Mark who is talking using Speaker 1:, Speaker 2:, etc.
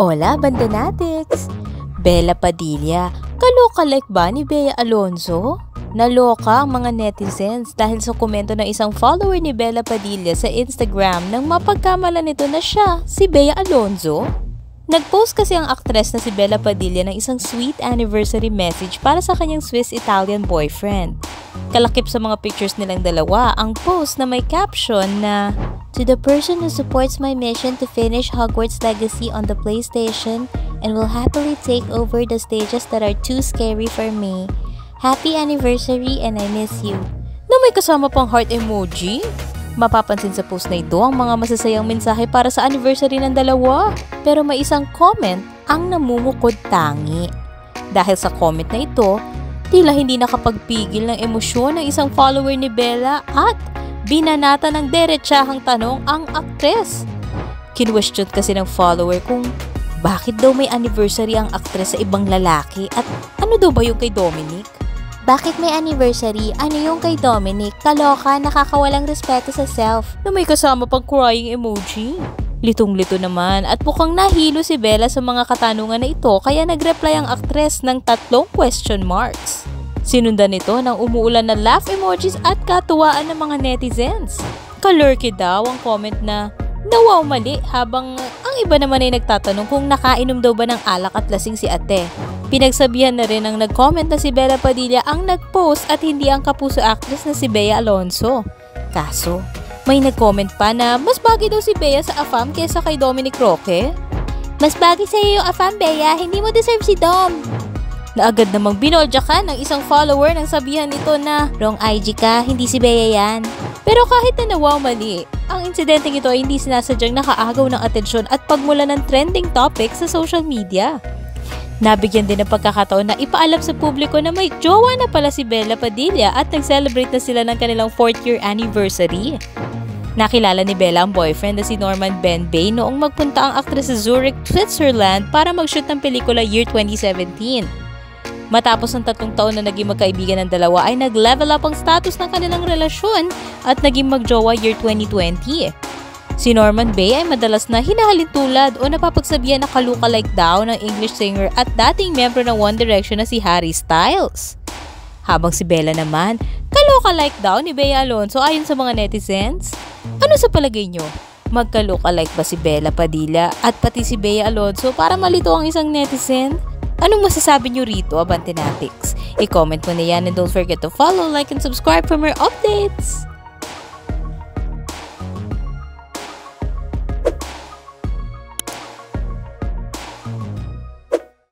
Speaker 1: Hola, Bandanatics! Bella Padilla, kaloka-like ba ni Bea Alonzo? Naloka ang mga netizens dahil sa komento ng isang follower ni Bella Padilla sa Instagram nang mapagkamalan nito na siya, si Bea Alonzo. Nag-post kasi ang aktres na si Bella Padilla ng isang sweet anniversary message para sa kanyang Swiss-Italian boyfriend. Kalakip sa mga pictures nilang dalawa ang post na may caption na, "To the person who supports my mission to finish Hogwarts Legacy on the PlayStation and will happily take over the stages that are too scary for me. Happy anniversary and I miss you." Na may kasama pang heart emoji? Mapapansin sa post na ito ang mga masasayang mensahe para sa anniversary ng dalawa. Pero may isang comment ang namumukod tangi. Dahil sa comment na ito, tila hindi nakapagpigil ng emosyon ng isang follower ni Bella at binanata ng derechahang tanong ang aktres. Kinwestiyon kasi ng follower kung bakit daw may anniversary ang aktres sa ibang lalaki at ano daw ba yung kay Dominic? Bakit may anniversary? Ano yung kay Dominic? Kaloka, nakakawalang respeto sa self. Na may kasama pang crying emoji. Litong-lito naman at mukhang nahilo si Bella sa mga katanungan na ito kaya nag-reply ang aktres ng 3 question marks. Sinundan nito ng umuulan na laugh emojis at katuwaan ng mga netizens. Kalurky daw ang comment na nawaw mali habang ang iba naman ay nagtatanong kung nakainom daw ba ng alak at lasing si ate. Pinagsabihan na rin ang nag-comment na si Bella Padilla ang nag-post at hindi ang kapuso actress na si Bea Alonzo. Kaso, may nag-comment pa na mas bagay daw si Bea sa AFAM kesa kay Dominic Roque. Mas bagay sa iyo yung AFAM, Bea, hindi mo deserve si Dom. Na agad namang binolja ka ng isang follower nang sabihan nito na wrong IG ka, hindi si Bea yan. Pero kahit na nawaw mali, ang insidenteng ito ay hindi sinasadyang nakaagaw ng atensyon at pagmula ng trending topic sa social media. Nabigyan din ng pagkakataon na ipaalam sa publiko na may jowa na pala si Bella Padilla at nag-celebrate na sila ng kanilang 4th year anniversary. Nakilala ni Bella ang boyfriend na si Norman Benbey noong magpunta ang aktres sa Zurich, Switzerland para mag-shoot ng pelikula year 2017. Matapos ng 3 taon na naging magkaibigan ng dalawa ay nag-level up ang status ng kanilang relasyon at naging magjowa year 2020. Si Norman Bey ay madalas na hinahalintulad o napapagsabihan na kaluka-like daw ng English singer at dating miyembro ng One Direction na si Harry Styles. Habang si Bella naman, kaluka-like daw ni Bea Alonzo ayon sa mga netizens. Ano sa palagay nyo? Magkaluka-like ba si Bella Padilla at pati si Bea Alonzo para malito ang isang netizen? Anong masasabi nyo rito, Abantinatics? I-comment mo na yan and don't forget to follow, like, and subscribe for more updates!